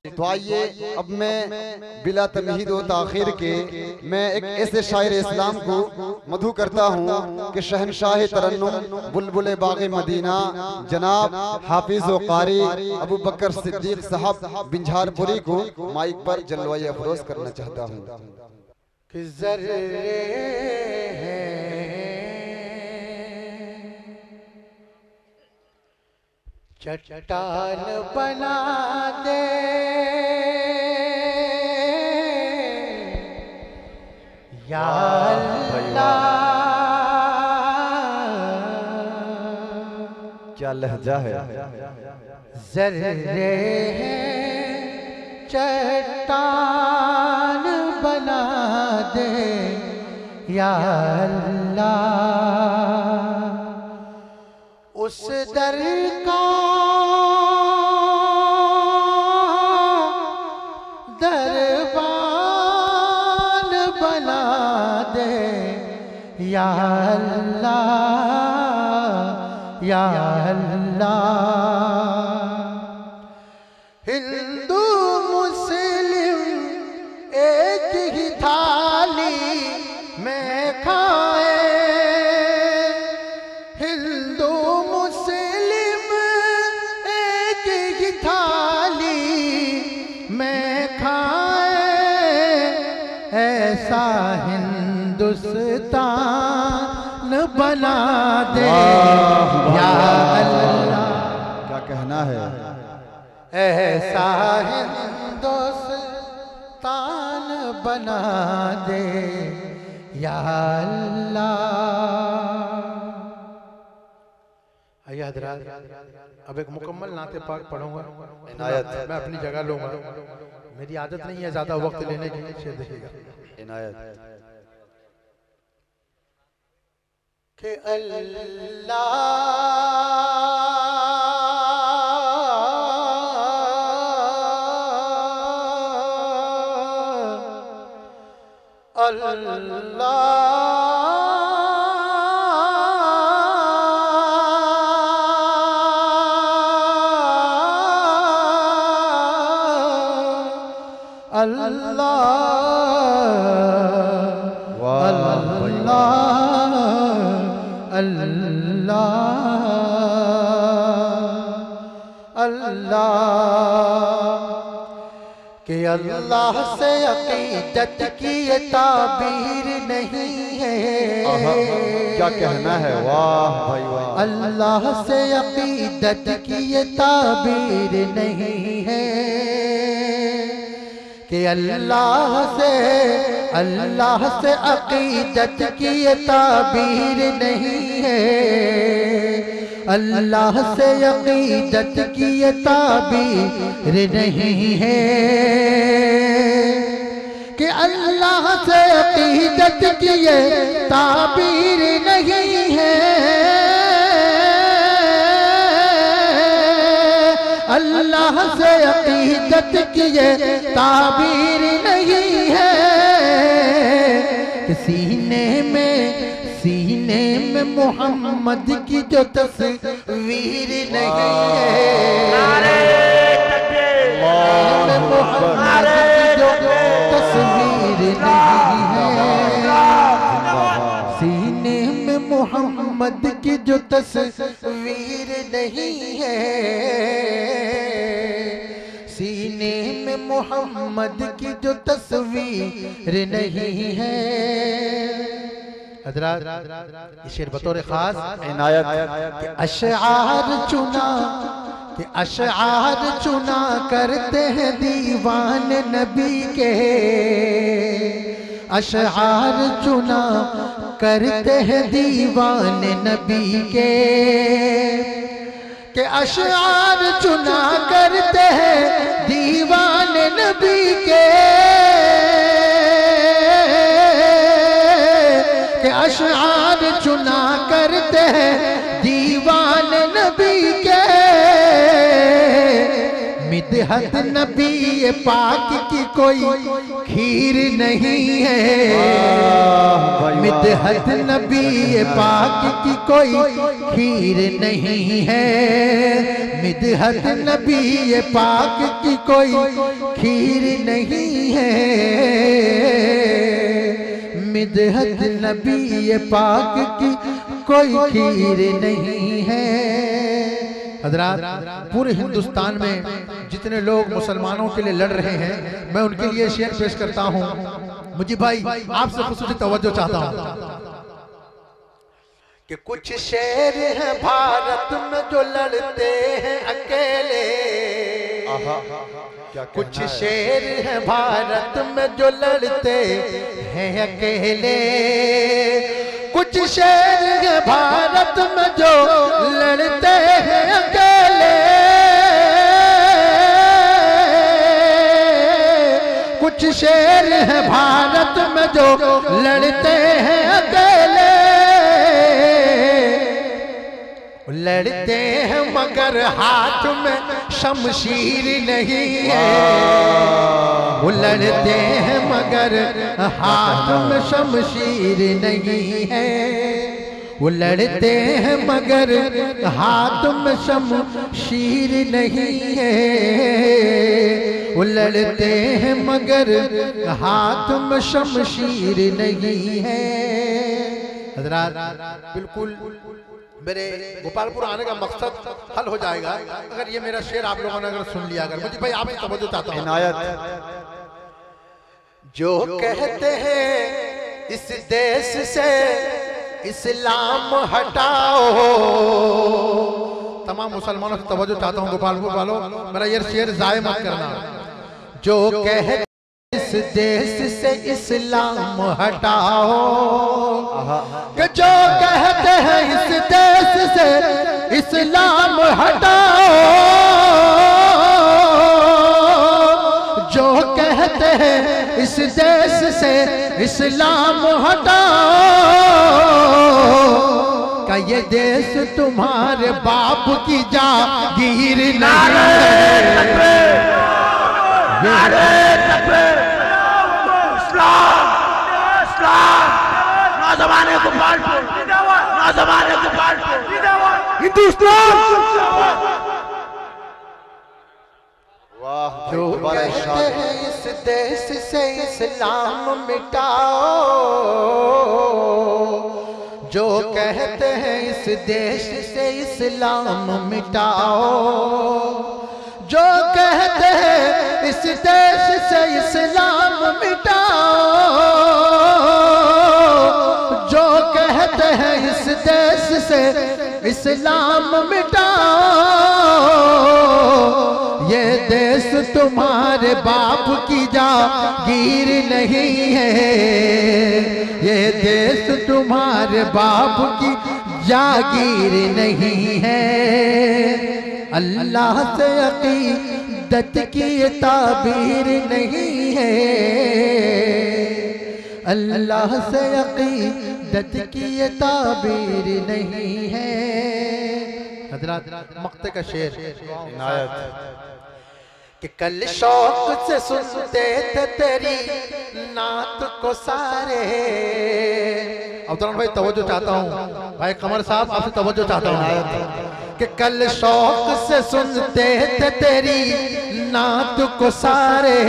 तो आइए अब मैं बिला तमहीद व ताखिर के मैं एक ऐसे शायर इस्लाम को मधु करता हूँ कि शहनशाह तरन्नुम बुलबुल बाग़ मदीना जनाब हाफिज व कारी अबू बकर सिद्दीक साहब बिंझारपुरी को माइक पर जलवाए अफरोज करना चाहता हूँ। कि ज़र्रे चट्टान बना दे या अल्लाह। क्या लहजा है। ज़र्रे चट्टान बना दे या अल्लाह। उस दर का दरबान बना दे या अल्लाह या अल्लाह। हिंदू मुस्लिम एक ही थाली में खाए, हिंदू मुस्लिम एक ही थाली में खाए, ऐसा हिंदुस्तान बना दे या अल्लाह। क्या कहना है। ऐसा हिंदुस्तान बना दे या अल्लाह। आइए हज़रात, अब एक मुकम्मल नाते पाक पढ़ूंगा, इनायत मैं अपनी जगह लूंगा। मेरी आदत नहीं है ज्यादा वक्त लेने की, शेर देखिएगा। इनायत कि अल्लाह अल्लाह कि अल्लाह से अकीदत की ये ताबीर नहीं है। क्या कहना है। वाह भाई वाह। अल्लाह से अकीदत की ये ताबीर नहीं है कि अल्लाह से अकीदत की ये ताबीर नहीं है। अल्लाह से अकीदत की ये ताबीर नहीं है कि अल्लाह से अकीदत की ये ताबीर नहीं है। अल्लाह से अकीदत की ये ताबीर नहीं है कि सीने में मोहम्मद की जो तस्वीर नहीं है। मोहम्मद की जो तस्वीर नहीं है, सीने में मोहम्मद की जो तस्वीर नहीं है, सीने में मोहम्मद की जो तस्वीर नहीं है। हज़रात शेर बतौर खास इनायत कि अशआर चुना करते हैं दीवान नबी के। अशआर चुना करते हैं दीवान नबी के कि अशआर चुना करते हैं दीवान नबी के कि अशआर चुना करते हैं दीवान नबी के। मिदहत नबी पाक की कोई खीर नहीं है। मिदहत नबी पाक की कोई खीर नहीं है, मिदहत नबी पाक की कोई खीर नहीं है, मिदहत नबी पाक की कोई खीर नहीं है। हज़रात, पूरे हिंदुस्तान में जितने लोग मुसलमानों के लिए लड़ रहे हैं, मैं उनके लिए शेर पेश करता हूँ। मुझे भाई आपसे खुसूसी तवज्जो चाहता हूँ कि कुछ शेर हैं भारत में जो लड़ते हैं अकेले, कुछ शेर हैं भारत में जो लड़ते हैं अकेले, कुछ शेर हैं भारत में जो लड़ते हैं अकेले, कुछ शेर हैं भारत में जो लड़ते हैं अकेले, लड़ते हैं मगर हाथ में शमशीर नहीं है, वो लड़ते हैं मगर हाथ में शमशीर नहीं है, वो लड़ते हैं मगर हाथ में शमशीर नहीं है, वो लड़ते हैं मगर हाथ में शमशीर नहीं है। हज़रात, बिल्कुल मेरे गोपालपुर आने का मकसद हल हो जाएगा अगर ये मेरा शेर आप लोगों ने अगर सुन लिया। अगर मुझे भाई आप तवज्जो चाहता हूं। जो कहते हैं इस देश से इस्लाम हटाओ, तमाम मुसलमानों से तवज्जो चाहता हूं गोपालपुर वालों, मेरा ये शेर जाये मत करना। जो कहते इस देश से इस्लाम हटाओ, कि जो कहते हैं इस देश से इस्लाम हटाओ, जो कहते हैं इस देश से इस्लाम हटाओ, का ये देश तुम्हारे बाप की जागीर नहीं है। नौजवान गोपालपुर, नौजवान गोपालपुर, हिंदुस्तान। वाह, जो कहते हैं इस देश से इस्लाम मिटाओ, जो कहते हैं इस देश से इस्लाम मिटाओ, जो कहते हैं इस देश से इस्लाम मिटाओ, जो कहते हैं इस देश से इस्लाम मिटाओ, ये देश तुम्हारे बाप की जागीर नहीं है, ये देश तुम्हारे बाप की जागीर नहीं है। अल्लाह से अकीदत की ताबीर नहीं है, अल्लाह से अकीदत की ताबीर नहीं है। हज़रात, मक्ते का शेर कि कल शौक से सुनते थे तेरी नात को सारे। अब्दुल भाई तवज्जो चाहता हूँ, भाई कमर साहब आपसे तवज्जो चाहता हूँ कि कल शौक से सुनते थे तेरी नात को सारे,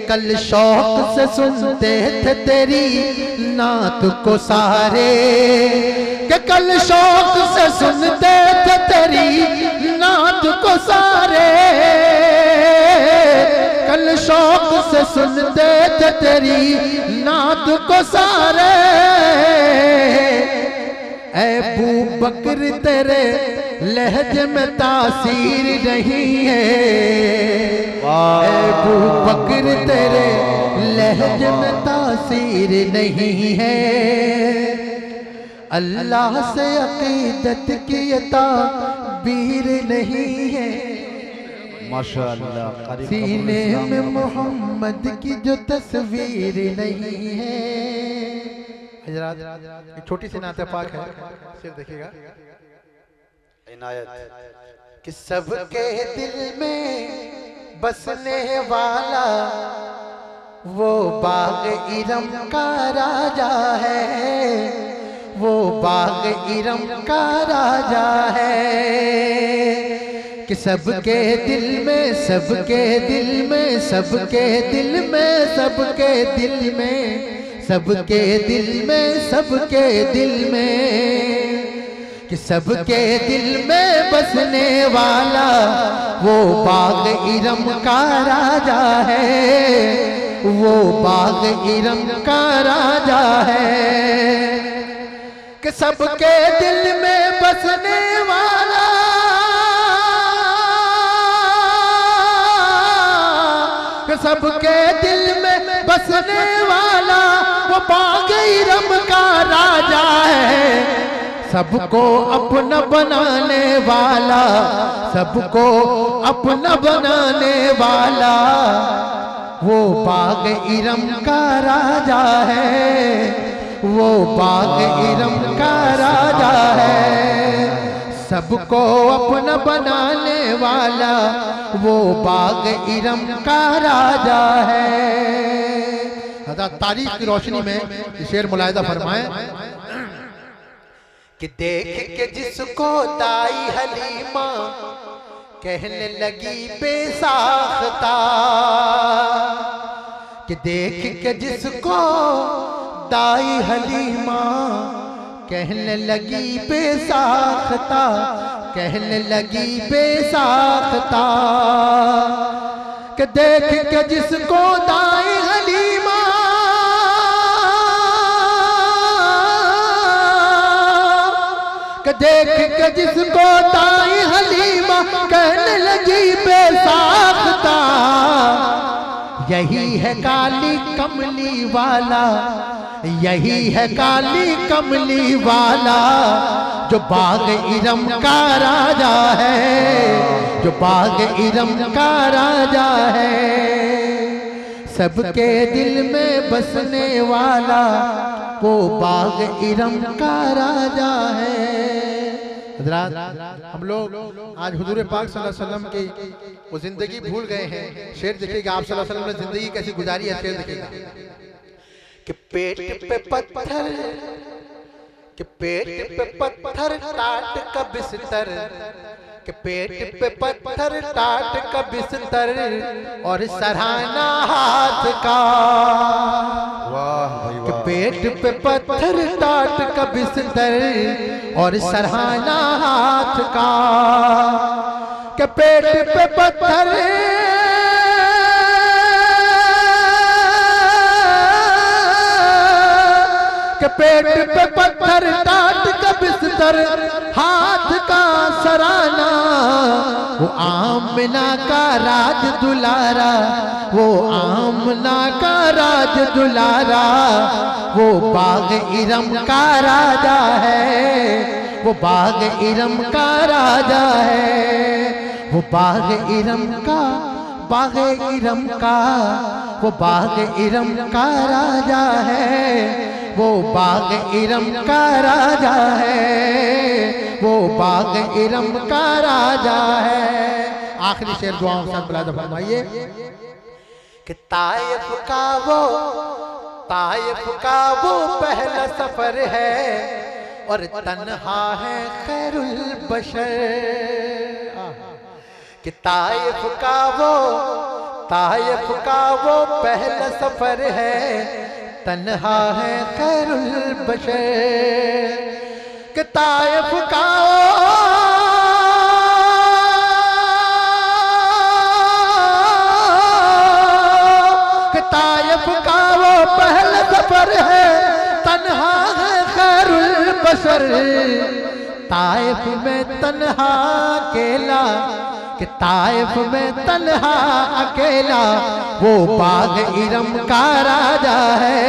कल शौक से सुनते थे तेरी नात को सारे, कि कल शौक से सुनते थे तेरी नात को सारे, कल शौक से सुनते थे तेरी नात को सारे। अबू बकर तेरे लहजे में तासीर नहीं है, अबू बकर तेरे लहजे में तासीर नहीं है, अल्लाह से अकीदत की ताबीर नहीं है, माशाअल्लाह। सीने में मोहम्मद की जो तस्वीर नहीं है। हज़रात, छोटी सी नाते पाक है, सिर्फ देखिएगा। इनायत कि सबके दिल में बसने वाला वो बाग इरम का राजा है, वो बाग इरम का राजा है कि सबके दिल में, सबके दिल में, सबके दिल में, सबके दिल में, सबके दिल में, सबके दिल में, कि सबके दिल में बसने वाला वो बाग इरम का राजा है, वो बाग इरम का राजा है कि सबके दिल में बसने वाला, कि सबके दिल में बसने वाला वो बाग इरम का राजा है, सबको अपना बनाने वाला, सबको अपना बनाने वाला वो बाग इरम का राजा है, वो बाग इरम का राजा है, सबको अपना बनाने वाला वो बाग इरम का राजा है। तारीख की रोशनी में शेर मुलाहिजा फरमाए कि देख के जिसको दाई हलीमा कहने लगी बेसाख्ता, कि देख के जिसको दाई हलीमा कहने लगी बेसाख्ता, कहने लगी बेसाख्ता, कि देख के जिसको दाई हलीमा, कि देख के जिसको दाई हलीमा कहने लगी बेसाख्ता, यही है काली कमली वाला, यही है काली कमली वाला जो बाग इरम का राजा है, जो बाग इरम का राजा है, सबके दिल में बसने वाला वो बाग इरम का राजा है। हज़रात हम लोग आज हुजूर पाक सल्लल्लाहु अलैहि वसल्लम की वो जिंदगी भूल गए हैं। शेर देखिएगा आप सल्लल्लाहु अलैहि वसल्लम ने जिंदगी कैसी गुजारी है। शेर देखिएगा कि पेट पे पत्थर, कि पेट पे पत्थर टाट का बिस्तर, कि पेट पे पत्थर टाट का बिस्तर और सराहना हाथ का, कि पेट पे पत्थर टाट का बिस्तर और सराहना हाथ का, कि पेट पे पत्थर, के पेट पे पत्थर टाट का बिस्तर हाथ का सराना, वो आमना का राज दुलारा, वो आमना का राज दुलारा वो बाग इरम का राजा है, वो बाग इरम का राजा है, वो बाग इरम का, बाग इरम का, वो बाग इरम का राजा है, वो बाग इरम का राजा है, वो बाग इरम का राजा है। आखिरी शेर दुआओं से बुला फरमाइए कि ताइफ का वो, ताइफ का वो पहला सफर है और तन्हा है खैरुल बशर, कि ताइफ का वो, ताइफ का वो पहला सफर है, तन्हा है खैरुल बशर, कि ताइफ का कि ताइफ का वो पहला सफर है, तन्हा है खैरुल बशर, ताइफ में तन्हा अकेला, कि ताइफ में तन्हा अकेला वो बाग इरम का राजा है,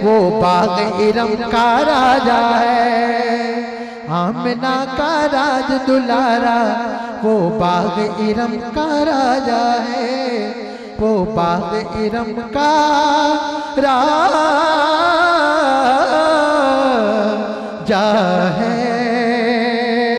वो बाग इरम का राजा है, आमिना का राज दुलारा वो बाग इरम का राजा है, वो बाग इरम का राजा है।